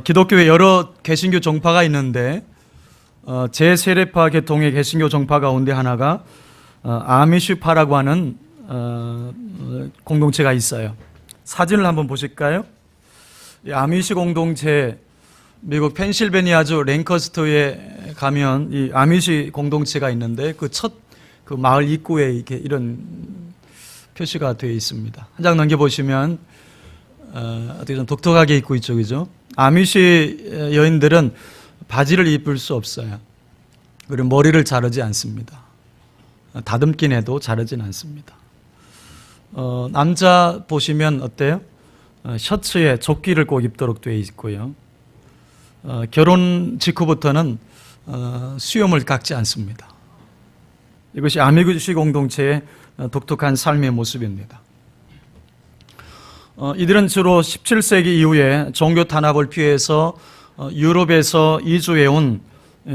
기독교에 여러 개신교 종파가 있는데 제세례파 계통의 개신교 종파 가운데 하나가 아미시파라고 하는 공동체가 있어요. 사진을 한번 보실까요? 이 아미시 공동체, 미국 펜실베니아주 랭커스터에 가면 이 아미시 공동체가 있는데 그 마을 입구에 이렇게 이런 표시가 되어 있습니다. 한 장 넘겨보시면 어떻게 좀 독특하게 입고 있죠, 그죠? 아미시 여인들은 바지를 입을 수 없어요. 그리고 머리를 자르지 않습니다. 다듬긴 해도 자르진 않습니다. 남자 보시면 어때요? 셔츠에 조끼를 꼭 입도록 되어 있고요. 결혼 직후부터는 수염을 깎지 않습니다. 이것이 아미시 공동체의 독특한 삶의 모습입니다. 이들은 주로 17세기 이후에 종교 탄압을 피해서 유럽에서 이주해온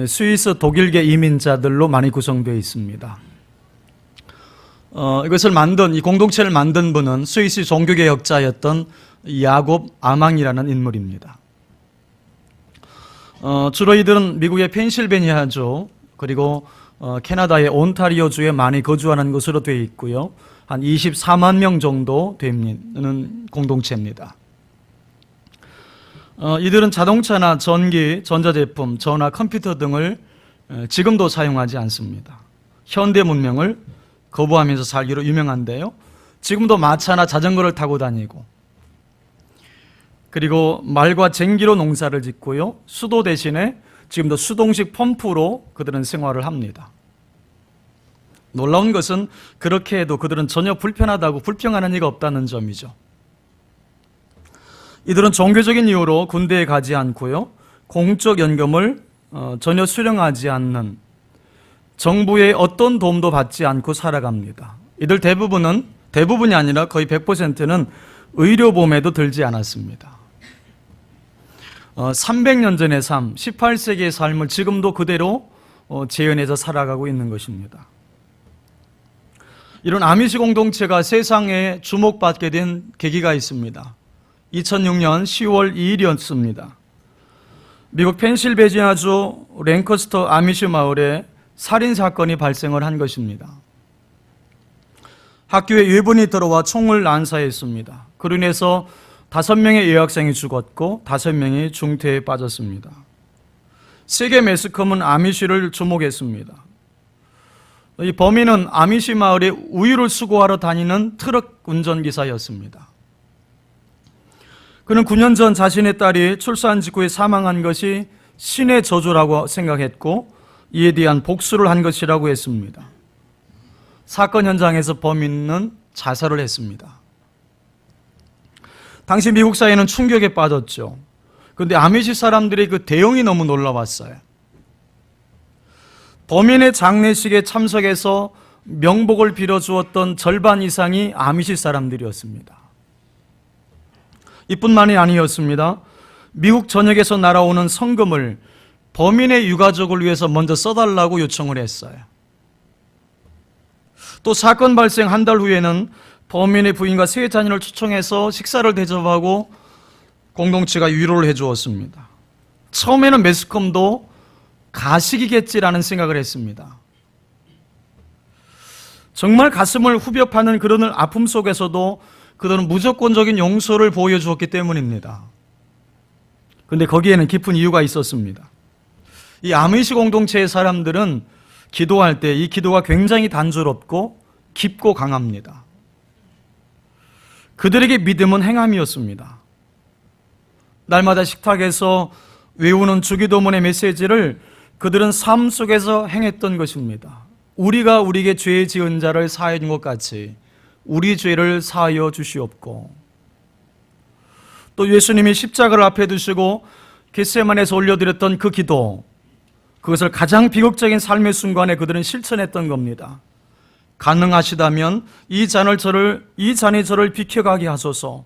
스위스 독일계 이민자들로 많이 구성되어 있습니다. 이 공동체를 만든 분은 스위스 종교개혁자였던 야곱 아망이라는 인물입니다. 주로 이들은 미국의 펜실베니아주 그리고 캐나다의 온타리오주에 많이 거주하는 것으로 되어 있고요. 한 24만 명 정도 되는 공동체입니다. 이들은 자동차나 전기, 전자제품, 전화, 컴퓨터 등을 지금도 사용하지 않습니다. 현대 문명을 거부하면서 살기로 유명한데요. 지금도 마차나 자전거를 타고 다니고, 그리고 말과 쟁기로 농사를 짓고요. 수도 대신에 지금도 수동식 펌프로 그들은 생활을 합니다. 놀라운 것은 그렇게 해도 그들은 전혀 불편하다고 불평하는 이가 없다는 점이죠. 이들은 종교적인 이유로 군대에 가지 않고요. 공적 연금을 전혀 수령하지 않는, 정부의 어떤 도움도 받지 않고 살아갑니다. 이들 대부분이 아니라 거의 100%는 의료보험에도 들지 않았습니다. 300년 전의 삶, 18세기의 삶을 지금도 그대로 재현해서 살아가고 있는 것입니다. 이런 아미시 공동체가 세상에 주목받게 된 계기가 있습니다. 2006년 10월 2일이었습니다. 미국 펜실베니아주 랭커스터 아미시 마을에 살인사건이 발생을 한 것입니다. 학교에 외부인이 들어와 총을 난사했습니다. 그로 인해서 5명의 여학생이 죽었고 5명이 중태에 빠졌습니다. 세계 매스컴은 아미시를 주목했습니다. 이 범인은 아미시 마을에 우유를 수거하러 다니는 트럭 운전기사였습니다. 그는 9년 전 자신의 딸이 출산 직후에 사망한 것이 신의 저주라고 생각했고 이에 대한 복수를 한 것이라고 했습니다. 사건 현장에서 범인은 자살을 했습니다. 당시 미국 사회는 충격에 빠졌죠. 그런데 아미시 사람들의 그 대응이 너무 놀라웠어요. 범인의 장례식에 참석해서 명복을 빌어주었던 절반 이상이 아미시 사람들이었습니다. 이뿐만이 아니었습니다. 미국 전역에서 날아오는 성금을 범인의 유가족을 위해서 먼저 써달라고 요청을 했어요. 또 사건 발생 한 달 후에는 범인의 부인과 세 자녀를 초청해서 식사를 대접하고 공동체가 위로를 해주었습니다. 처음에는 매스컴도 가식이겠지라는 생각을 했습니다. 정말 가슴을 후벼 파는 그런 아픔 속에서도 그들은 무조건적인 용서를 보여주었기 때문입니다. 그런데 거기에는 깊은 이유가 있었습니다. 이 아미시 공동체의 사람들은 기도할 때 이 기도가 굉장히 단조롭고 깊고 강합니다. 그들에게 믿음은 행함이었습니다. 날마다 식탁에서 외우는 주기도문의 메시지를 그들은 삶 속에서 행했던 것입니다. 우리가 우리에게 죄 지은 자를 사하여 준 것 같이 우리 죄를 사하여 주시옵고, 또 예수님이 십자가를 앞에 두시고 겟세마네에서 올려드렸던 그 기도, 그것을 가장 비극적인 삶의 순간에 그들은 실천했던 겁니다. 가능하시다면 이 잔이 저를 비켜가게 하소서.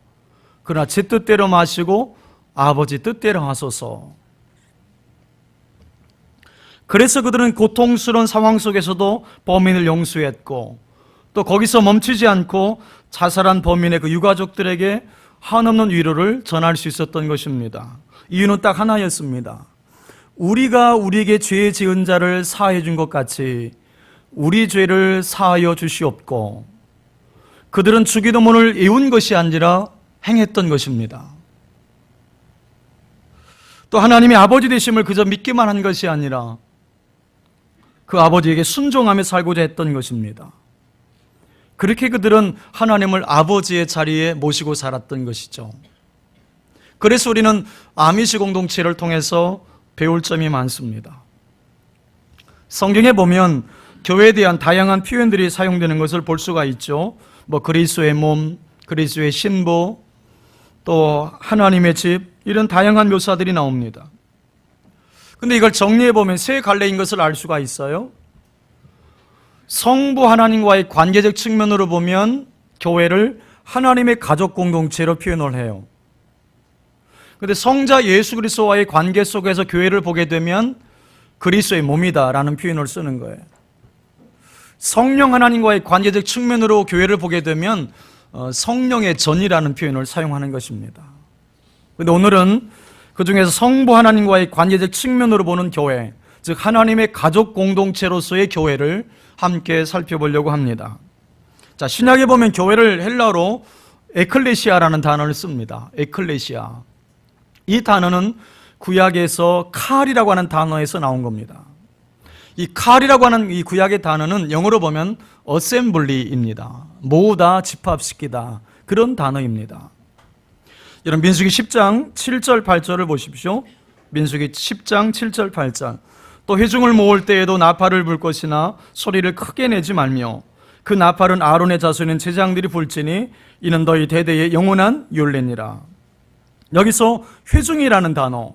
그러나 제 뜻대로 마시고 아버지 뜻대로 하소서. 그래서 그들은 고통스러운 상황 속에서도 범인을 용서했고, 또 거기서 멈추지 않고 자살한 범인의 그 유가족들에게 한없는 위로를 전할 수 있었던 것입니다. 이유는 딱 하나였습니다. 우리가 우리에게 죄 지은 자를 사하여 준 것 같이 우리 죄를 사하여 주시옵고, 그들은 주기도문을 외운 것이 아니라 행했던 것입니다. 또 하나님의 아버지 되심을 그저 믿기만 한 것이 아니라 그 아버지에게 순종하며 살고자 했던 것입니다. 그렇게 그들은 하나님을 아버지의 자리에 모시고 살았던 것이죠. 그래서 우리는 아미시 공동체를 통해서 배울 점이 많습니다. 성경에 보면 교회에 대한 다양한 표현들이 사용되는 것을 볼 수가 있죠. 그리스도의 몸, 그리스도의 신부, 또 하나님의 집, 이런 다양한 묘사들이 나옵니다. 근데 이걸 정리해 보면 세 갈래인 것을 알 수가 있어요. 성부 하나님과의 관계적 측면으로 보면 교회를 하나님의 가족 공동체로 표현을 해요. 근데 성자 예수 그리스도와의 관계 속에서 교회를 보게 되면 그리스도의 몸이다라는 표현을 쓰는 거예요. 성령 하나님과의 관계적 측면으로 교회를 보게 되면 성령의 전이라는 표현을 사용하는 것입니다. 그런데 오늘은 그 중에서 성부 하나님과의 관계적 측면으로 보는 교회, 즉 하나님의 가족 공동체로서의 교회를 함께 살펴보려고 합니다. 자, 신약에 보면 교회를 헬라어로 에클레시아라는 단어를 씁니다. 에클레시아. 이 단어는 구약에서 칼이라고 하는 단어에서 나온 겁니다. 이 칼이라고 하는 이 구약의 단어는 영어로 보면 어셈블리입니다. 모으다, 집합시키다, 그런 단어입니다. 여러분, 민수기 10장 7절 8절을 보십시오. 민수기 10장 7절 8절. 또 회중을 모을 때에도 나팔을 불 것이나 소리를 크게 내지 말며 그 나팔은 아론의 자손인 제장들이 불지니 이는 너희 대대의 영원한 율례니라. 여기서 회중이라는 단어,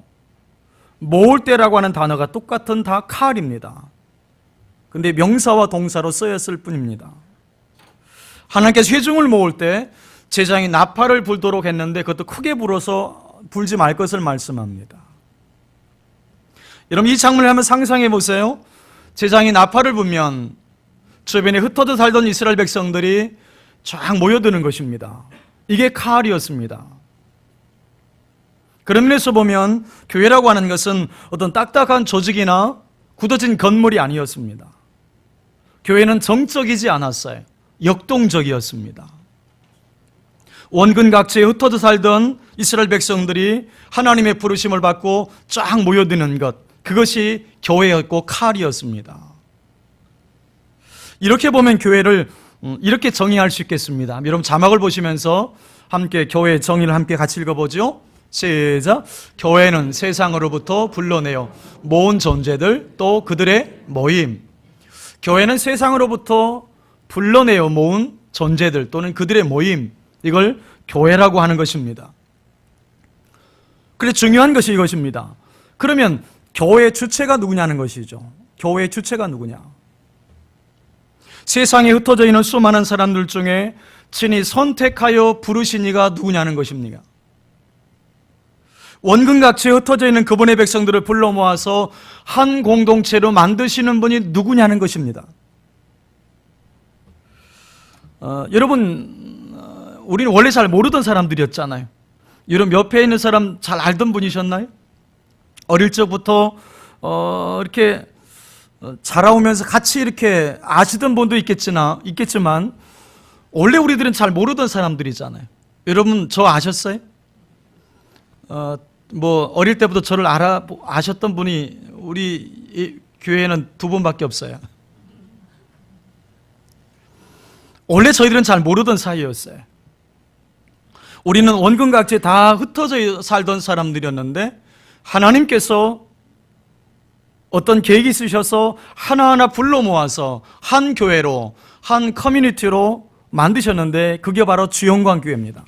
모을 때라고 하는 단어가 똑같은 다 칼입니다. 근데 명사와 동사로 쓰였을 뿐입니다. 하나님께서 회중을 모을 때 제장이 나팔을 불도록 했는데 그것도 크게 불어서 불지 말 것을 말씀합니다. 여러분, 이 장면을 한번 상상해 보세요. 제장이 나팔을 불면 주변에 흩어져 살던 이스라엘 백성들이 쫙 모여드는 것입니다. 이게 칼이었습니다. 그런 면에서 보면 교회라고 하는 것은 어떤 딱딱한 조직이나 굳어진 건물이 아니었습니다. 교회는 정적이지 않았어요. 역동적이었습니다. 원근 각지에 흩어져 살던 이스라엘 백성들이 하나님의 부르심을 받고 쫙 모여드는 것, 그것이 교회였고 칼이었습니다. 이렇게 보면 교회를 이렇게 정의할 수 있겠습니다. 여러분, 자막을 보시면서 함께 교회의 정의를 함께 같이 읽어보죠. 시작. 교회는 세상으로부터 불러내어 모은 존재들, 또 그들의 모임. 교회는 세상으로부터 불러내어 모은 존재들 또는 그들의 모임, 이걸 교회라고 하는 것입니다. 그런데 중요한 것이 이것입니다. 그러면 교회의 주체가 누구냐는 것이죠. 교회의 주체가 누구냐? 세상에 흩어져 있는 수많은 사람들 중에 친히 선택하여 부르신 이가 누구냐는 것입니다. 원근각지에 흩어져 있는 그분의 백성들을 불러 모아서 한 공동체로 만드시는 분이 누구냐는 것입니다. 여러분, 우리는 원래 잘 모르던 사람들이었잖아요. 여러분, 옆에 있는 사람 잘 알던 분이셨나요? 어릴 적부터 이렇게 자라오면서 같이 이렇게 아시던 분도 있겠지만 원래 우리들은 잘 모르던 사람들이잖아요. 여러분, 저 아셨어요? 어릴 때부터 저를 아셨던 분이 우리 교회에는 2분밖에 없어요. 원래 저희들은 잘 모르던 사이였어요. 우리는 원근각지에 다 흩어져 살던 사람들이었는데 하나님께서 어떤 계획이 있으셔서 하나하나 불러 모아서 한 교회로, 한 커뮤니티로 만드셨는데 그게 바로 주영광교회입니다.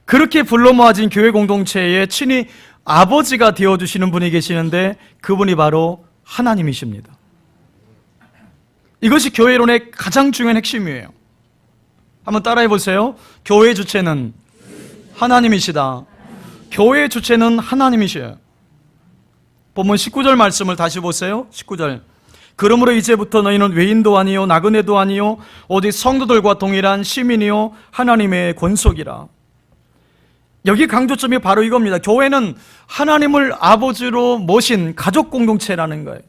그렇게 불러 모아진 교회 공동체에 친히 아버지가 되어주시는 분이 계시는데 그분이 바로 하나님이십니다. 이것이 교회론의 가장 중요한 핵심이에요. 한번 따라해 보세요. 교회의 주체는 하나님이시다. 교회의 주체는 하나님이셔요. 본문 19절 말씀을 다시 보세요. 19절. 그러므로 이제부터 너희는 외인도 아니요 나그네도 아니요 오직 성도들과 동일한 시민이요 하나님의 권속이라. 여기 강조점이 바로 이겁니다. 교회는 하나님을 아버지로 모신 가족 공동체라는 거예요.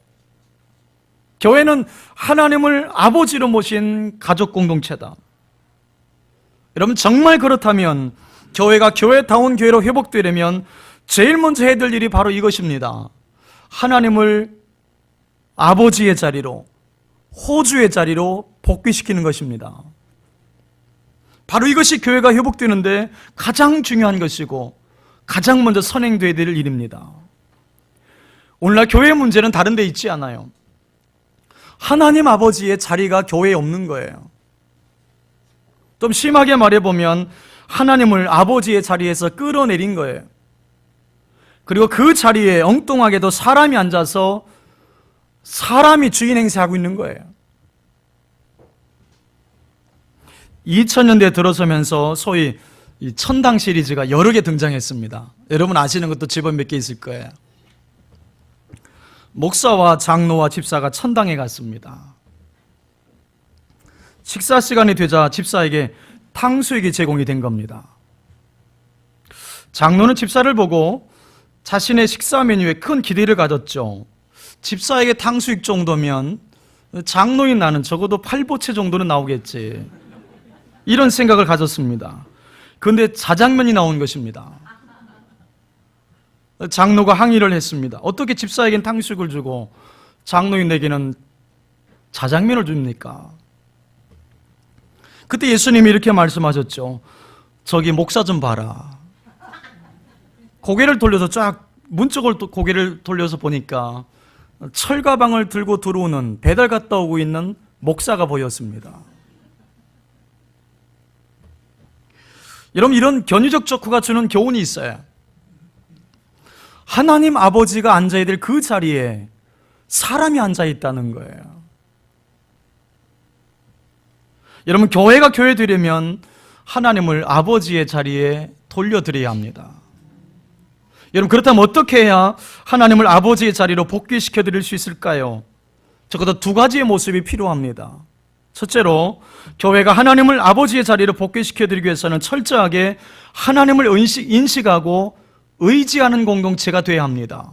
교회는 하나님을 아버지로 모신 가족 공동체다. 여러분, 정말 그렇다면 교회가 교회다운 교회로 회복되려면 제일 먼저 해야 될 일이 바로 이것입니다. 하나님을 아버지의 자리로, 호주의 자리로 복귀시키는 것입니다. 바로 이것이 교회가 회복되는데 가장 중요한 것이고 가장 먼저 선행되어야 될 일입니다. 오늘날 교회의 문제는 다른 데 있지 않아요. 하나님 아버지의 자리가 교회에 없는 거예요. 좀 심하게 말해보면 하나님을 아버지의 자리에서 끌어내린 거예요. 그리고 그 자리에 엉뚱하게도 사람이 앉아서 사람이 주인 행세하고 있는 거예요. 2000년대에 들어서면서 소위 이 천당 시리즈가 여러 개 등장했습니다. 여러분 아시는 것도 집안 몇 개 있을 거예요. 목사와 장로와 집사가 천당에 갔습니다. 식사 시간이 되자 집사에게 탕수육이 제공이 된 겁니다. 장로는 집사를 보고 자신의 식사 메뉴에 큰 기대를 가졌죠. 집사에게 탕수육 정도면 장로인 나는 적어도 팔보채 정도는 나오겠지, 이런 생각을 가졌습니다. 그런데 자장면이 나온 것입니다. 장로가 항의를 했습니다. 어떻게 집사에겐 탕수육을 주고 장로인에게는 자장면을 줍니까? 그때 예수님이 이렇게 말씀하셨죠. 저기 목사 좀 봐라. 고개를 돌려서 쫙 문쪽을 고개를 돌려서 보니까 철가방을 들고 들어오는, 배달 갔다 오고 있는 목사가 보였습니다. 여러분, 이런 견유적 조크가 주는 교훈이 있어요. 하나님 아버지가 앉아야 될 그 자리에 사람이 앉아 있다는 거예요. 여러분, 교회가 교회 되려면 하나님을 아버지의 자리에 돌려드려야 합니다. 여러분, 그렇다면 어떻게 해야 하나님을 아버지의 자리로 복귀시켜 드릴 수 있을까요? 적어도 두 가지의 모습이 필요합니다. 첫째로, 교회가 하나님을 아버지의 자리로 복귀시켜 드리기 위해서는 철저하게 하나님을 인식하고 의지하는 공동체가 되어야 합니다.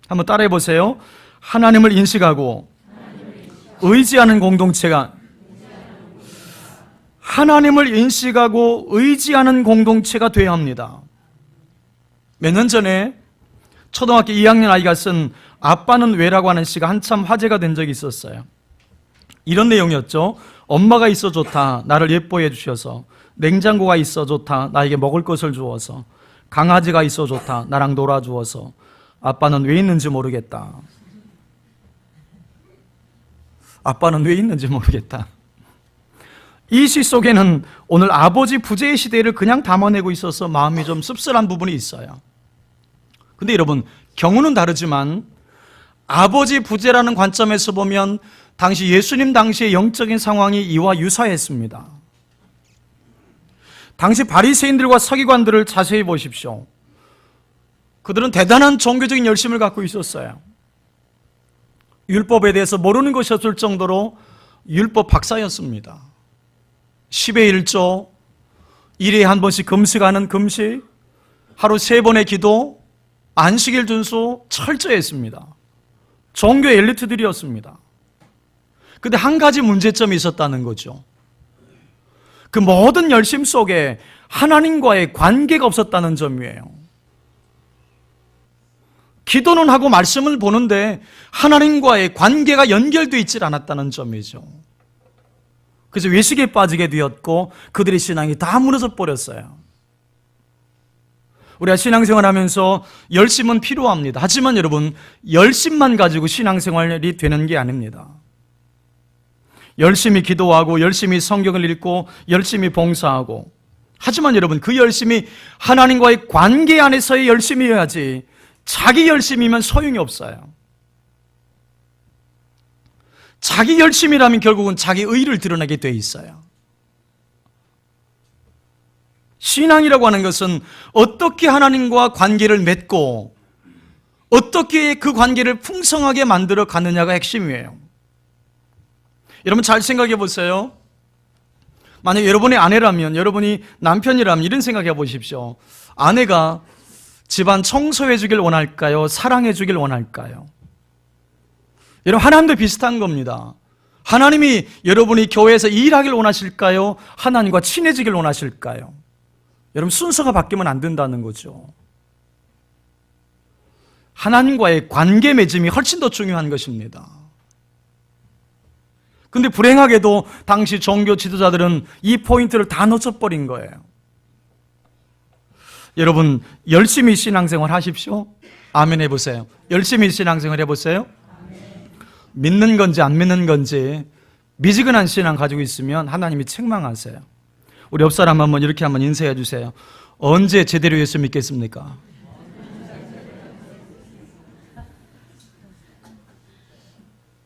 한번 따라해 보세요. 하나님을 인식하고 의지하는 공동체가, 하나님을 인식하고 의지하는 공동체가 되어야 합니다. 몇 년 전에 초등학교 2학년 아이가 쓴 아빠는 왜라고 하는 시가 한참 화제가 된 적이 있었어요. 이런 내용이었죠. 엄마가 있어 좋다, 나를 예뻐해 주셔서. 냉장고가 있어 좋다, 나에게 먹을 것을 주어서. 강아지가 있어 좋다, 나랑 놀아주어서. 아빠는 왜 있는지 모르겠다. 아빠는 왜 있는지 모르겠다. 이 시 속에는 오늘 아버지 부재의 시대를 그냥 담아내고 있어서 마음이 좀 씁쓸한 부분이 있어요. 근데 여러분, 경우는 다르지만 아버지 부재라는 관점에서 보면 당시 예수님 당시의 영적인 상황이 이와 유사했습니다. 당시 바리새인들과 서기관들을 자세히 보십시오. 그들은 대단한 종교적인 열심을 갖고 있었어요. 율법에 대해서 모르는 것이 없을 정도로 율법 박사였습니다. 10의 1조, 1회에 한 번씩 금식하는 금식, 하루 3번의 기도, 안식일 준수 철저했습니다. 종교 엘리트들이었습니다. 그런데 한 가지 문제점이 있었다는 거죠. 그 모든 열심 속에 하나님과의 관계가 없었다는 점이에요. 기도는 하고 말씀을 보는데 하나님과의 관계가 연결되어 있지 않았다는 점이죠. 그래서 외식에 빠지게 되었고 그들의 신앙이 다 무너져 버렸어요. 우리가 신앙생활 하면서 열심은 필요합니다. 하지만 여러분, 열심만 가지고 신앙생활이 되는 게 아닙니다. 열심히 기도하고 열심히 성경을 읽고 열심히 봉사하고, 하지만 여러분, 그 열심이 하나님과의 관계 안에서의 열심이어야지 자기 열심이면 소용이 없어요. 자기 열심이라면 결국은 자기 의를 드러내게 돼 있어요. 신앙이라고 하는 것은 어떻게 하나님과 관계를 맺고 어떻게 그 관계를 풍성하게 만들어 가느냐가 핵심이에요. 여러분 잘 생각해 보세요. 만약 여러분이 아내라면, 여러분이 남편이라면 이런 생각해 보십시오. 아내가 집안 청소해 주길 원할까요? 사랑해 주길 원할까요? 여러분, 하나님도 비슷한 겁니다. 하나님이 여러분이 교회에서 일하길 원하실까요? 하나님과 친해지길 원하실까요? 여러분, 순서가 바뀌면 안 된다는 거죠. 하나님과의 관계 맺음이 훨씬 더 중요한 것입니다. 근데 불행하게도 당시 종교 지도자들은 이 포인트를 다 놓쳐버린 거예요. 여러분, 열심히 신앙생활 하십시오. 아멘 해보세요. 열심히 신앙생활 해보세요. 믿는 건지 안 믿는 건지 미지근한 신앙 가지고 있으면 하나님이 책망하세요. 우리 옆 사람 한번 이렇게 한번 인사해 주세요. 언제 제대로 예수 믿겠습니까?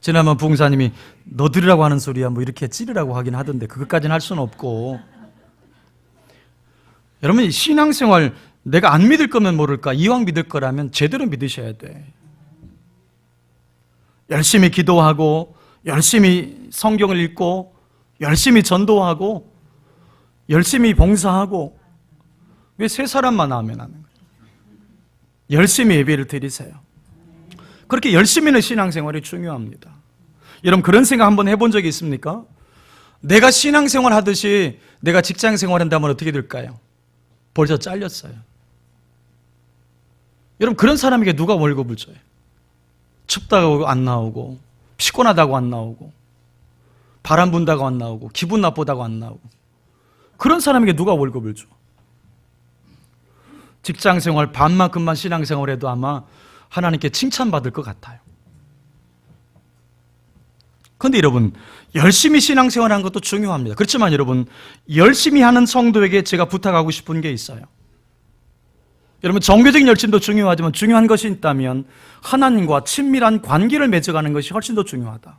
지난번 부흥사님이 너 들으라고 하는 소리야 뭐 이렇게 찌르라고 하긴 하던데 그것까지는 할 수는 없고, 여러분 신앙생활 내가 안 믿을 거면 모를까, 이왕 믿을 거라면 제대로 믿으셔야 돼. 열심히 기도하고 열심히 성경을 읽고 열심히 전도하고 열심히 봉사하고, 왜 세 사람만 하면 하는 거예요? 열심히 예배를 드리세요. 그렇게 열심히는 신앙생활이 중요합니다. 여러분, 그런 생각 한번 해본 적이 있습니까? 내가 신앙생활 하듯이 내가 직장생활 한다면 어떻게 될까요? 벌써 잘렸어요. 여러분, 그런 사람에게 누가 월급을 줘요? 춥다고 안 나오고, 피곤하다고 안 나오고, 바람 분다고 안 나오고, 기분 나쁘다고 안 나오고, 그런 사람에게 누가 월급을 줘? 직장생활 반만큼만 신앙생활해도 아마 하나님께 칭찬받을 것 같아요. 그런데 여러분, 열심히 신앙생활하는 것도 중요합니다. 그렇지만 여러분, 열심히 하는 성도에게 제가 부탁하고 싶은 게 있어요. 여러분, 종교적인 열심도 중요하지만 중요한 것이 있다면 하나님과 친밀한 관계를 맺어가는 것이 훨씬 더 중요하다.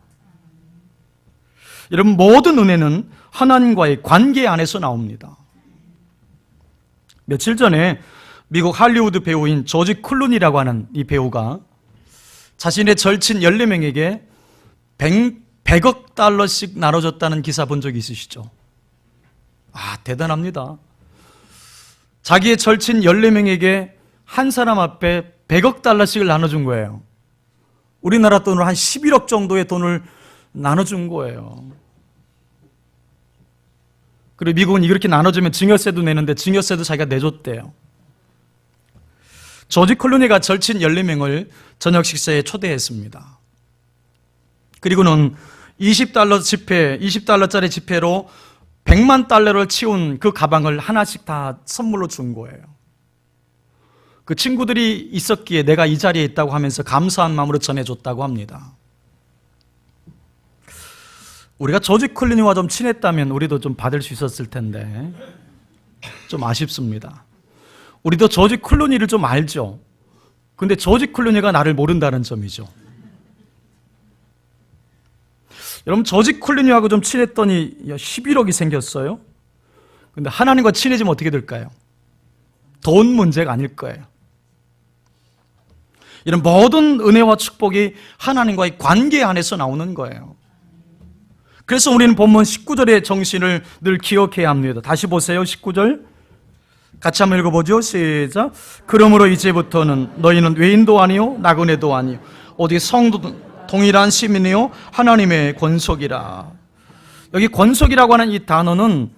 여러분, 모든 은혜는 하나님과의 관계 안에서 나옵니다. 며칠 전에 미국 할리우드 배우인 조지 클루니라고 하는 이 배우가 자신의 절친 14명에게 100억 달러씩 나눠줬다는 기사 본 적이 있으시죠? 대단합니다. 자기의 절친 14명에게 한 사람 앞에 100억 달러씩을 나눠준 거예요. 우리나라 돈으로 한 11억 정도의 돈을 나눠준 거예요. 그리고 미국은 이렇게 나눠주면 증여세도 내는데 증여세도 자기가 내줬대요. 조지 클루니가 절친 14명을 저녁 식사에 초대했습니다. 그리고는 20달러짜리 지폐로 100만 달러를 치운 그 가방을 하나씩 다 선물로 준 거예요. 그 친구들이 있었기에 내가 이 자리에 있다고 하면서 감사한 마음으로 전해줬다고 합니다. 우리가 조지 클루니와 좀 친했다면 우리도 좀 받을 수 있었을 텐데 좀 아쉽습니다. 우리도 조지 클루니를 좀 알죠. 근데 조지 클루니가 나를 모른다는 점이죠. 여러분, 조지 클루니하고 좀 친했더니 11억이 생겼어요. 근데 하나님과 친해지면 어떻게 될까요? 돈 문제가 아닐 거예요. 이런 모든 은혜와 축복이 하나님과의 관계 안에서 나오는 거예요. 그래서 우리는 본문 19절의 정신을 늘 기억해야 합니다. 다시 보세요. 19절 같이 한번 읽어보죠. 시작. 그러므로 이제부터는 너희는 외인도 아니요 나그네도 아니요 오직 성도 동일한 시민이요 하나님의 권속이라. 여기 권속이라고 하는 이 단어는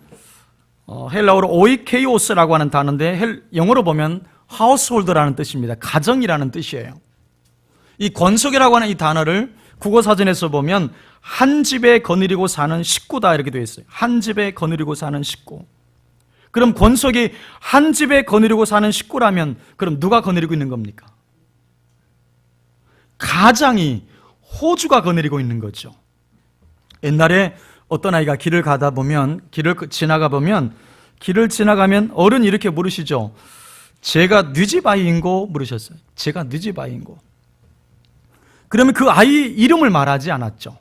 헬라어로 오이케이오스라고 하는 단어인데 영어로 보면 하우스홀드라는 뜻입니다. 가정이라는 뜻이에요. 이 권속이라고 하는 이 단어를 국어사전에서 보면 한 집에 거느리고 사는 식구다 이렇게 되어 있어요. 한 집에 거느리고 사는 식구. 그럼 권속이 한 집에 거느리고 사는 식구라면 그럼 누가 거느리고 있는 겁니까? 가장이, 호주가 거느리고 있는 거죠. 옛날에 어떤 아이가 길을 지나가 보면 길을 지나가면 어른이 이렇게 물으시죠. 제가 네 집 아이인고 물으셨어요. 제가 네 집 아이인고. 그러면 그 아이 이름을 말하지 않았죠.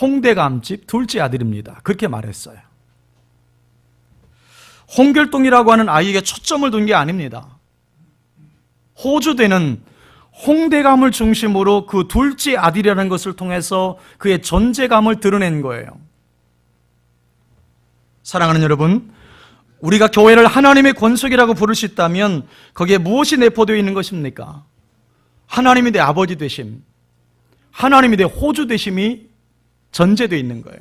홍대감집 둘째 아들입니다. 그렇게 말했어요. 홍길동이라고 하는 아이에게 초점을 둔 게 아닙니다. 호주대는 홍대감을 중심으로 그 둘째 아들이라는 것을 통해서 그의 존재감을 드러낸 거예요. 사랑하는 여러분, 우리가 교회를 하나님의 권속이라고 부를 수 있다면 거기에 무엇이 내포되어 있는 것입니까? 하나님이 내 아버지 되심, 하나님이 내 호주 되심이 전제되어 있는 거예요.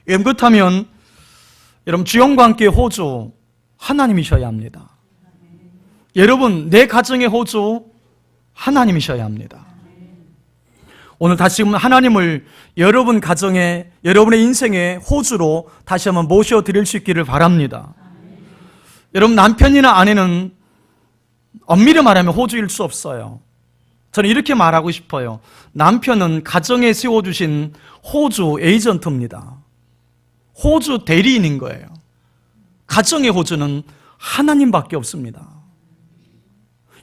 그렇다면 여러분, 주영과 함께 호주 하나님이셔야 합니다. 여러분, 내 가정의 호주 하나님이셔야 합니다. 오늘 다시금 하나님을 여러분 가정에, 여러분의 인생의 호주로 다시 한번 모셔드릴 수 있기를 바랍니다. 여러분, 남편이나 아내는 엄밀히 말하면 호주일 수 없어요. 저는 이렇게 말하고 싶어요. 남편은 가정에 세워주신 호주 에이전트입니다. 호주 대리인인 거예요. 가정의 호주는 하나님밖에 없습니다.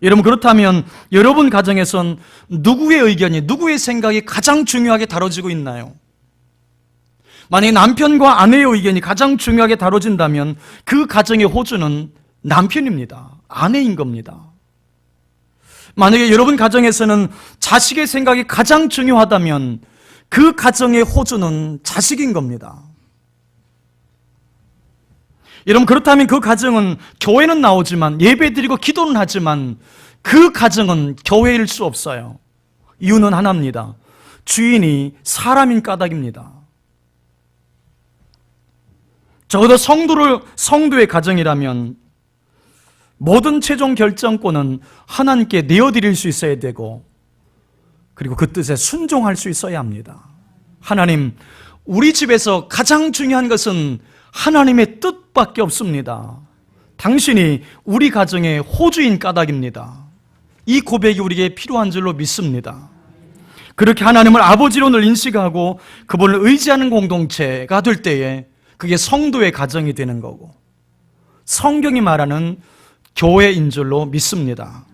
여러분, 그렇다면 여러분 가정에선 누구의 의견이, 누구의 생각이 가장 중요하게 다뤄지고 있나요? 만약에 남편과 아내의 의견이 가장 중요하게 다뤄진다면 그 가정의 호주는 남편입니다. 아내인 겁니다. 만약에 여러분 가정에서는 자식의 생각이 가장 중요하다면 그 가정의 호주는 자식인 겁니다. 여러분, 그렇다면 그 가정은 교회는 나오지만, 예배드리고 기도는 하지만 그 가정은 교회일 수 없어요. 이유는 하나입니다. 주인이 사람인 까닭입니다. 적어도 성도의 가정이라면 모든 최종 결정권은 하나님께 내어드릴 수 있어야 되고, 그리고 그 뜻에 순종할 수 있어야 합니다. 하나님, 우리 집에서 가장 중요한 것은 하나님의 뜻밖에 없습니다. 당신이 우리 가정의 호주인 까닭입니다. 이 고백이 우리에게 필요한 줄로 믿습니다. 그렇게 하나님을 아버지로 늘 인식하고 그분을 의지하는 공동체가 될 때에 그게 성도의 가정이 되는 거고, 성경이 말하는 교회인 줄로 믿습니다.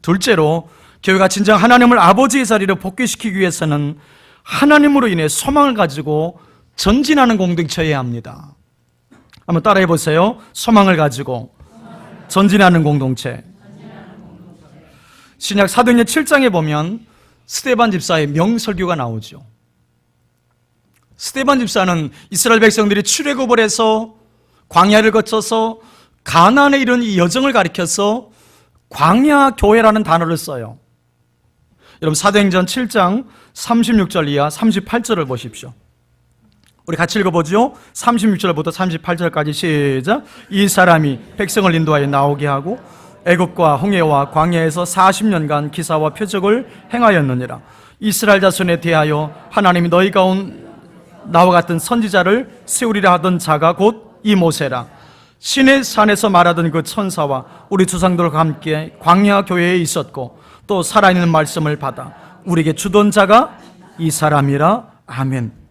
둘째로, 교회가 진정 하나님을 아버지의 자리로 복귀시키기 위해서는 하나님으로 인해 소망을 가지고 전진하는 공동체여야 합니다. 한번 따라해 보세요. 소망을 가지고 전진하는 공동체. 신약 사도행전 7장에 보면 스데반 집사의 명설교가 나오죠. 스데반 집사는 이스라엘 백성들이 출애굽을 해서 광야를 거쳐서 가나안에 이른 이 여정을 가리켜서 광야 교회라는 단어를 써요. 여러분, 사도행전 7장 36절 이하 38절을 보십시오. 우리 같이 읽어보죠. 36절부터 38절까지 시작. 이 사람이 백성을 인도하여 나오게 하고 애굽과 홍해와 광야에서 40년간 기사와 표적을 행하였느니라. 이스라엘 자손에 대하여 하나님이 너희 가운 나와 같은 선지자를 세우리라 하던 자가 곧 이 모세라. 신의 산에서 말하던 그 천사와 우리 조상들과 함께 광야 교회에 있었고 또 살아있는 말씀을 받아 우리에게 주던 자가 이 사람이라. 아멘.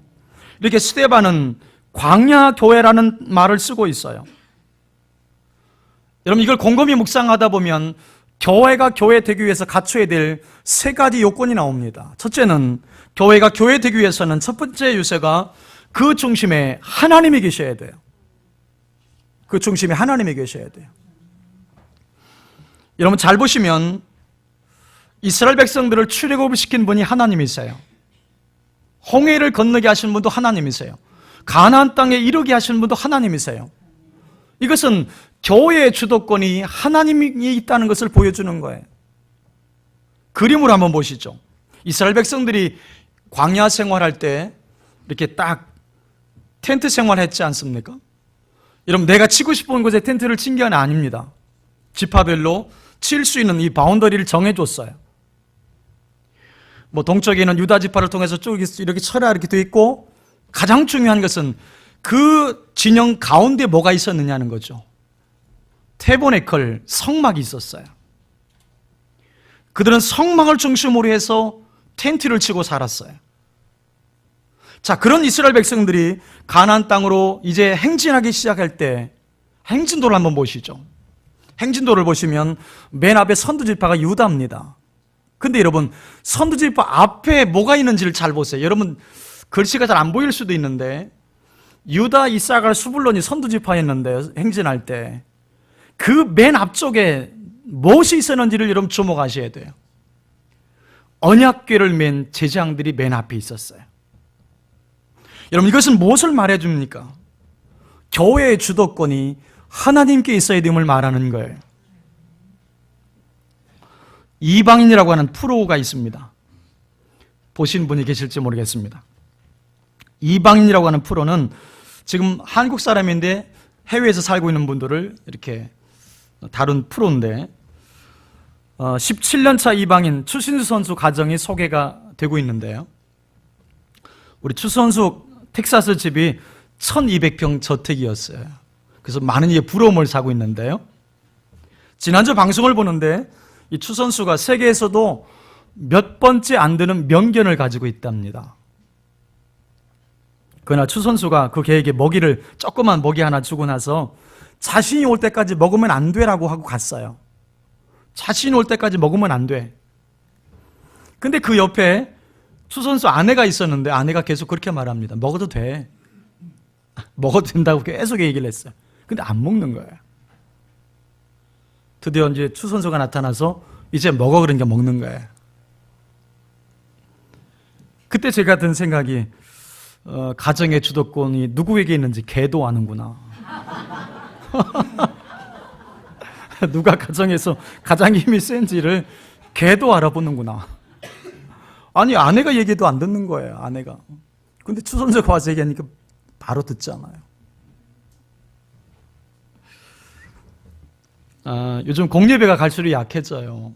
이렇게 스데반은 광야 교회라는 말을 쓰고 있어요. 여러분, 이걸 곰곰이 묵상하다 보면 교회가 교회 되기 위해서 갖춰야 될 세 가지 요건이 나옵니다. 첫째는, 교회가 교회 되기 위해서는 첫 번째 유세가 그 중심에 하나님이 계셔야 돼요. 그 중심에 하나님이 계셔야 돼요. 여러분, 잘 보시면 이스라엘 백성들을 출애굽을 시킨 분이 하나님이세요. 홍해를 건너게 하신 분도 하나님이세요. 가나안 땅에 이르게 하신 분도 하나님이세요. 이것은 교회의 주도권이 하나님이 있다는 것을 보여주는 거예요. 그림으로 한번 보시죠. 이스라엘 백성들이 광야 생활할 때 이렇게 딱 텐트 생활했지 않습니까? 여러분, 내가 치고 싶은 곳에 텐트를 친 게 아닙니다. 지파별로 칠 수 있는 이 바운더리를 정해줬어요. 동쪽에는 유다 지파를 통해서 쭉 이렇게 쳐라 이렇게 되어 있고, 가장 중요한 것은 그 진영 가운데 뭐가 있었느냐는 거죠. 태보네클, 성막이 있었어요. 그들은 성막을 중심으로 해서 텐트를 치고 살았어요. 자, 그런 이스라엘 백성들이 가나안 땅으로 이제 행진하기 시작할 때 행진도를 한번 보시죠. 행진도를 보시면 맨 앞에 선두지파가 유다입니다. 근데 여러분, 선두지파 앞에 뭐가 있는지를 잘 보세요. 여러분, 글씨가 잘 안 보일 수도 있는데 유다, 이사갈, 수불론이 선두지파였는데 행진할 때 그 맨 앞쪽에 무엇이 있었는지를 여러분 주목하셔야 돼요. 언약궤를 맨 제사장들이 맨 앞에 있었어요. 여러분, 이것은 무엇을 말해줍니까? 교회의 주도권이 하나님께 있어야 됨을 말하는 거예요. 이방인이라고 하는 프로가 있습니다. 보신 분이 계실지 모르겠습니다. 이방인이라고 하는 프로는 지금 한국 사람인데 해외에서 살고 있는 분들을 이렇게 다룬 프로인데 17년차 이방인 추신수 선수 가정이 소개가 되고 있는데요. 우리 추 선수 텍사스 집이 1200평 저택이었어요. 그래서 많은 이의 부러움을 사고 있는데요. 지난주 방송을 보는데 이 추 선수가 세계에서도 몇 번째 안 되는 명견을 가지고 있답니다. 그러나 추 선수가 그 개에게 먹이를 조그만 먹이 하나 주고 나서 자신이 올 때까지 먹으면 안 되라고 하고 갔어요. 자신이 올 때까지 먹으면 안 돼. 근데 그 옆에 추 선수 아내가 있었는데 아내가 계속 그렇게 말합니다. 먹어도 돼. 먹어도 된다고 계속 얘기를 했어요. 근데 안 먹는 거예요. 드디어 이제 추 선수가 나타나서 이제 먹어 그러니까 먹는 거예요. 그때 제가 든 생각이 가정의 주도권이 누구에게 있는지 개도 아는구나. 누가 가정에서 가장 힘이 센지를 개도 알아보는구나. 아니 아내가 얘기해도 안 듣는 거예요. 아내가. 근데 추 선수가 와서 얘기하니까 바로 듣잖아요. 요즘 공예배가 갈수록 약해져요.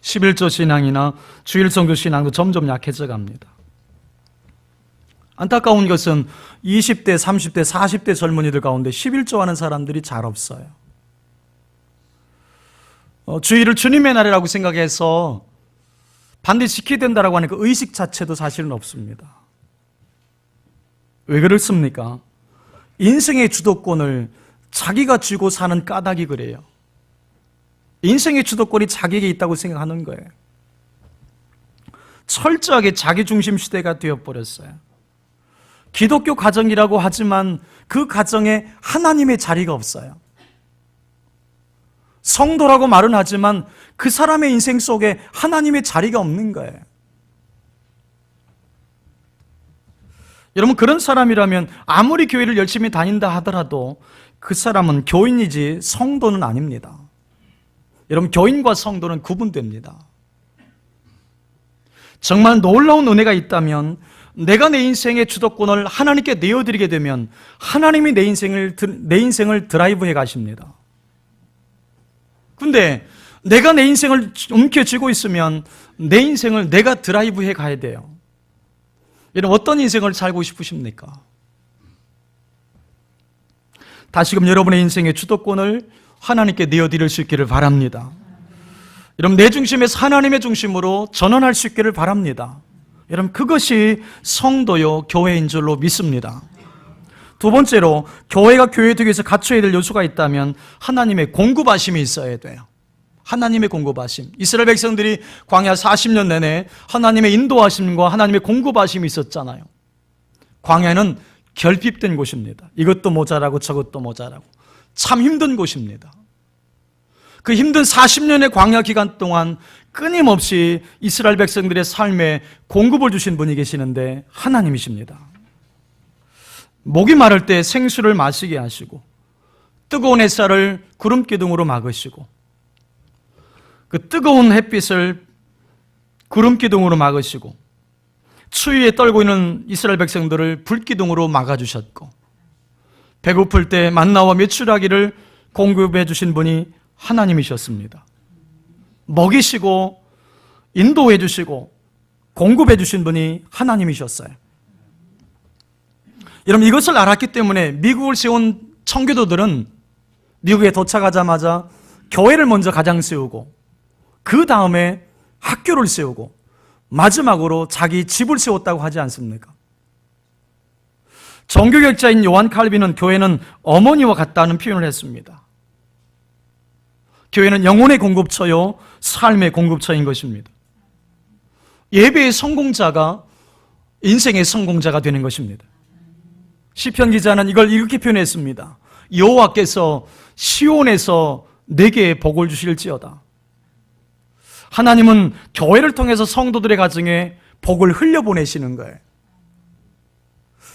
11조 신앙이나 주일성교 신앙도 점점 약해져 갑니다. 안타까운 것은 20대, 30대, 40대 젊은이들 가운데 11조 하는 사람들이 잘 없어요. 주일을 주님의 날이라고 생각해서 반드시 지켜야 된다고 하는 그 의식 자체도 사실은 없습니다. 왜 그렇습니까? 인생의 주도권을 자기가 쥐고 사는 까닭이 그래요. 인생의 주도권이 자기에게 있다고 생각하는 거예요. 철저하게 자기중심 시대가 되어버렸어요. 기독교 가정이라고 하지만 그 가정에 하나님의 자리가 없어요. 성도라고 말은 하지만 그 사람의 인생 속에 하나님의 자리가 없는 거예요. 여러분, 그런 사람이라면 아무리 교회를 열심히 다닌다 하더라도 그 사람은 교인이지 성도는 아닙니다. 여러분, 교인과 성도는 구분됩니다. 정말 놀라운 은혜가 있다면 내가 내 인생의 주도권을 하나님께 내어드리게 되면 하나님이 내 인생을 드라이브해 가십니다. 근데 내가 내 인생을 움켜쥐고 있으면 내 인생을 내가 드라이브해 가야 돼요. 여러분, 어떤 인생을 살고 싶으십니까? 다시금 여러분의 인생의 주도권을 하나님께 내어드릴 수 있기를 바랍니다. 여러분, 내 중심에서 하나님의 중심으로 전환할 수 있기를 바랍니다. 여러분, 그것이 성도요 교회인 줄로 믿습니다. 두 번째로, 교회가 교회되기 위해서 갖춰야 될 요소가 있다면 하나님의 공급하심이 있어야 돼요. 하나님의 공급하심. 이스라엘 백성들이 광야 40년 내내 하나님의 인도하심과 하나님의 공급하심이 있었잖아요. 광야는 결핍된 곳입니다. 이것도 모자라고 저것도 모자라고 참 힘든 곳입니다. 그 힘든 40년의 광야 기간 동안 끊임없이 이스라엘 백성들의 삶에 공급을 주신 분이 계시는데 하나님이십니다. 목이 마를 때 생수를 마시게 하시고 뜨거운 햇살을 구름 기둥으로 막으시고 그 뜨거운 햇빛을 구름 기둥으로 막으시고 추위에 떨고 있는 이스라엘 백성들을 불 기둥으로 막아주셨고 배고플 때 만나와 메추라기를 공급해 주신 분이 하나님이셨습니다. 먹이시고 인도해 주시고 공급해 주신 분이 하나님이셨어요. 여러분, 이것을 알았기 때문에 미국을 세운 청교도들은 미국에 도착하자마자 교회를 먼저 가장 세우고 그 다음에 학교를 세우고 마지막으로 자기 집을 세웠다고 하지 않습니까? 종교개혁자인 요한 칼빈은 교회는 어머니와 같다는 표현을 했습니다. 교회는 영혼의 공급처요 삶의 공급처인 것입니다. 예배의 성공자가 인생의 성공자가 되는 것입니다. 시편 기자는 이걸 이렇게 표현했습니다. 여호와께서 시온에서 내게 복을 주실지어다. 하나님은 교회를 통해서 성도들의 가정에 복을 흘려보내시는 거예요.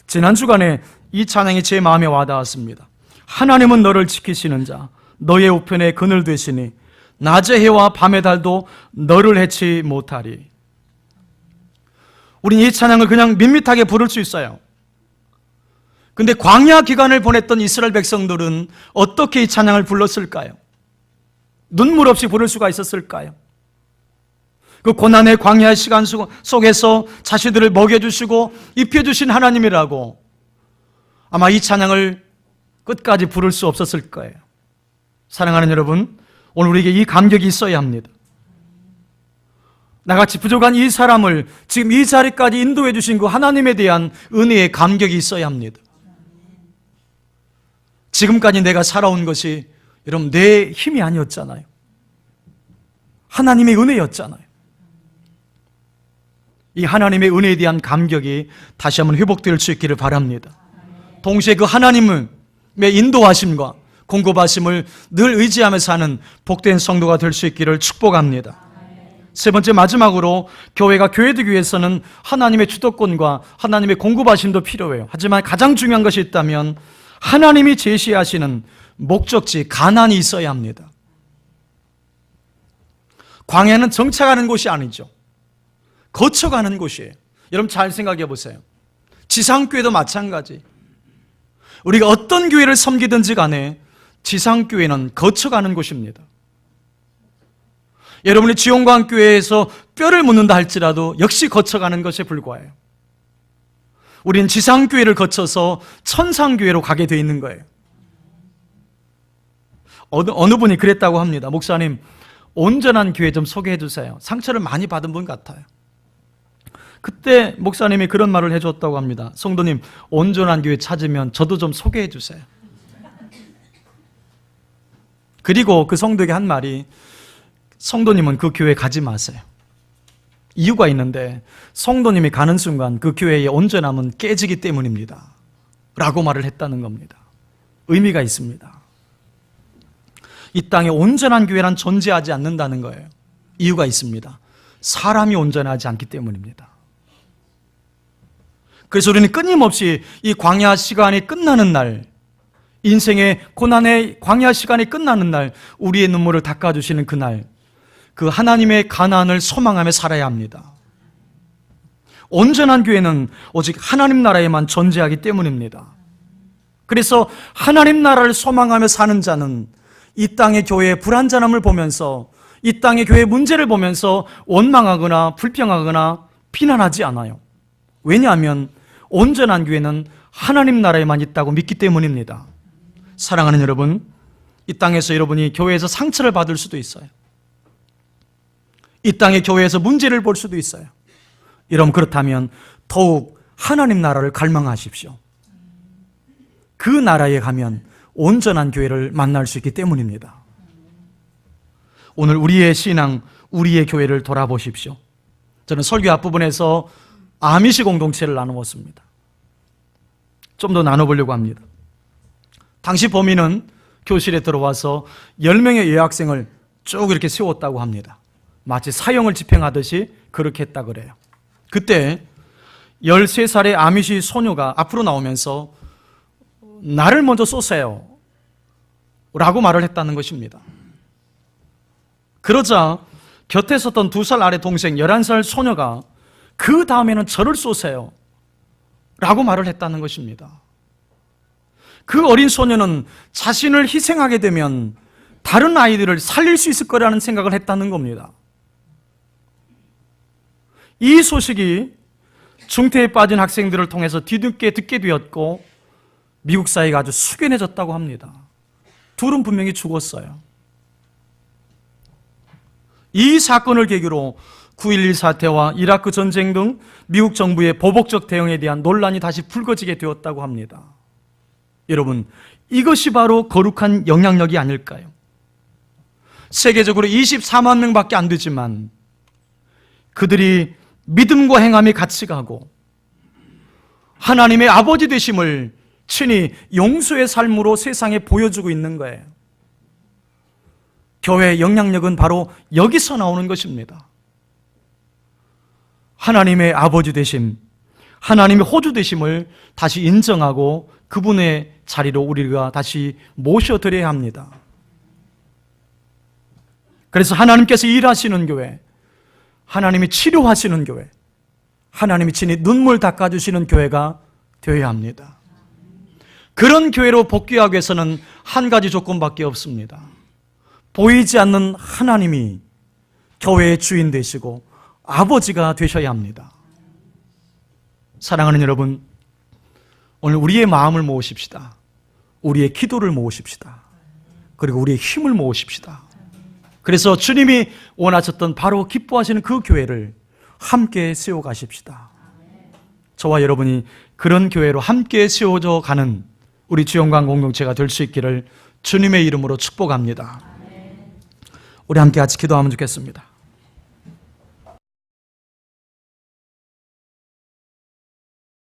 지난 주간에 이 찬양이 제 마음에 와닿았습니다. 하나님은 너를 지키시는 자, 너의 우편에 그늘 되시니 낮의 해와 밤의 달도 너를 해치 못하리. 우린 이 찬양을 그냥 밋밋하게 부를 수 있어요. 근데 광야 기간을 보냈던 이스라엘 백성들은 어떻게 이 찬양을 불렀을까요? 눈물 없이 부를 수가 있었을까요? 그 고난의 광야의 시간 속에서 자신들을 먹여주시고 입혀주신 하나님이라고 아마 이 찬양을 끝까지 부를 수 없었을 거예요. 사랑하는 여러분, 오늘 우리에게 이 감격이 있어야 합니다. 나같이 부족한 이 사람을 지금 이 자리까지 인도해 주신 그 하나님에 대한 은혜의 감격이 있어야 합니다. 지금까지 내가 살아온 것이 여러분 내 힘이 아니었잖아요. 하나님의 은혜였잖아요. 이 하나님의 은혜에 대한 감격이 다시 한번 회복될 수 있기를 바랍니다. 동시에 그 하나님의 인도하심과 공급하심을 늘 의지하며 사는 복된 성도가 될 수 있기를 축복합니다. 세 번째, 마지막으로 교회가 교회되기 위해서는 하나님의 주도권과 하나님의 공급하심도 필요해요. 하지만 가장 중요한 것이 있다면 하나님이 제시하시는 목적지 가나안이 있어야 합니다. 광야는 정착하는 곳이 아니죠. 거쳐가는 곳이에요. 여러분 잘 생각해 보세요. 지상교회도 마찬가지. 우리가 어떤 교회를 섬기든지 간에 지상교회는 거쳐가는 곳입니다. 여러분이 지용광교회에서 뼈를 묻는다 할지라도 역시 거쳐가는 것에 불과해요. 우리는 지상교회를 거쳐서 천상교회로 가게 돼 있는 거예요. 어느 분이 그랬다고 합니다. 목사님, 온전한 교회 좀 소개해 주세요. 상처를 많이 받은 분 같아요. 그때 목사님이 그런 말을 해줬다고 합니다. 성도님, 온전한 교회 찾으면 저도 좀 소개해 주세요. 그리고 그 성도에게 한 말이, 성도님은 그 교회 가지 마세요. 이유가 있는데 성도님이 가는 순간 그 교회의 온전함은 깨지기 때문입니다 라고 말을 했다는 겁니다. 의미가 있습니다. 이 땅에 온전한 교회란 존재하지 않는다는 거예요. 이유가 있습니다. 사람이 온전하지 않기 때문입니다. 그래서 우리는 끊임없이 이 광야 시간이 끝나는 날, 인생의 고난의 광야 시간이 끝나는 날, 우리의 눈물을 닦아주시는 그날, 그 하나님의 가나안을 소망하며 살아야 합니다. 온전한 교회는 오직 하나님 나라에만 존재하기 때문입니다. 그래서 하나님 나라를 소망하며 사는 자는 이 땅의 교회의 불완전함을 보면서, 이 땅의 교회의 문제를 보면서 원망하거나 불평하거나 비난하지 않아요. 왜냐하면 온전한 교회는 하나님 나라에만 있다고 믿기 때문입니다. 사랑하는 여러분, 이 땅에서 여러분이 교회에서 상처를 받을 수도 있어요. 이 땅의 교회에서 문제를 볼 수도 있어요. 여러분, 그렇다면 더욱 하나님 나라를 갈망하십시오. 그 나라에 가면 온전한 교회를 만날 수 있기 때문입니다. 오늘 우리의 신앙, 우리의 교회를 돌아보십시오. 저는 설교 앞부분에서 아미시 공동체를 나누었습니다. 좀 더 나눠보려고 합니다. 당시 범인은 교실에 들어와서 10명의 여학생을 쭉 이렇게 세웠다고 합니다. 마치 사형을 집행하듯이 그렇게 했다 그래요. 그때 13살의 아미시 소녀가 앞으로 나오면서 나를 먼저 쏘세요 라고 말을 했다는 것입니다. 그러자 곁에 섰던 2살 아래 동생 11살 소녀가 그 다음에는 저를 쏘세요 라고 말을 했다는 것입니다. 그 어린 소녀는 자신을 희생하게 되면 다른 아이들을 살릴 수 있을 거라는 생각을 했다는 겁니다. 이 소식이 중태에 빠진 학생들을 통해서 뒤늦게 듣게 되었고 미국 사회가 아주 숙연해졌다고 합니다. 둘은 분명히 죽었어요. 이 사건을 계기로 9.11 사태와 이라크 전쟁 등 미국 정부의 보복적 대응에 대한 논란이 다시 불거지게 되었다고 합니다. 여러분, 이것이 바로 거룩한 영향력이 아닐까요? 세계적으로 24만 명밖에 안 되지만 그들이 믿음과 행함이 같이 가고 하나님의 아버지 되심을 친히 용서의 삶으로 세상에 보여주고 있는 거예요. 교회의 영향력은 바로 여기서 나오는 것입니다. 하나님의 아버지 되심, 하나님의 호주 되심을 다시 인정하고 그분의 자리로 우리가 다시 모셔드려야 합니다. 그래서 하나님께서 일하시는 교회, 하나님이 치료하시는 교회, 하나님이 친히 눈물 닦아주시는 교회가 되어야 합니다. 그런 교회로 복귀하기 위해서는 한 가지 조건밖에 없습니다. 보이지 않는 하나님이 교회의 주인 되시고 아버지가 되셔야 합니다. 사랑하는 여러분, 오늘 우리의 마음을 모으십시다. 우리의 기도를 모으십시다. 그리고 우리의 힘을 모으십시다. 그래서 주님이 원하셨던 바로 기뻐하시는 그 교회를 함께 세워가십시다. 저와 여러분이 그런 교회로 함께 세워져 가는 우리 주영광 공동체가 될 수 있기를 주님의 이름으로 축복합니다. 우리 함께 같이 기도하면 좋겠습니다.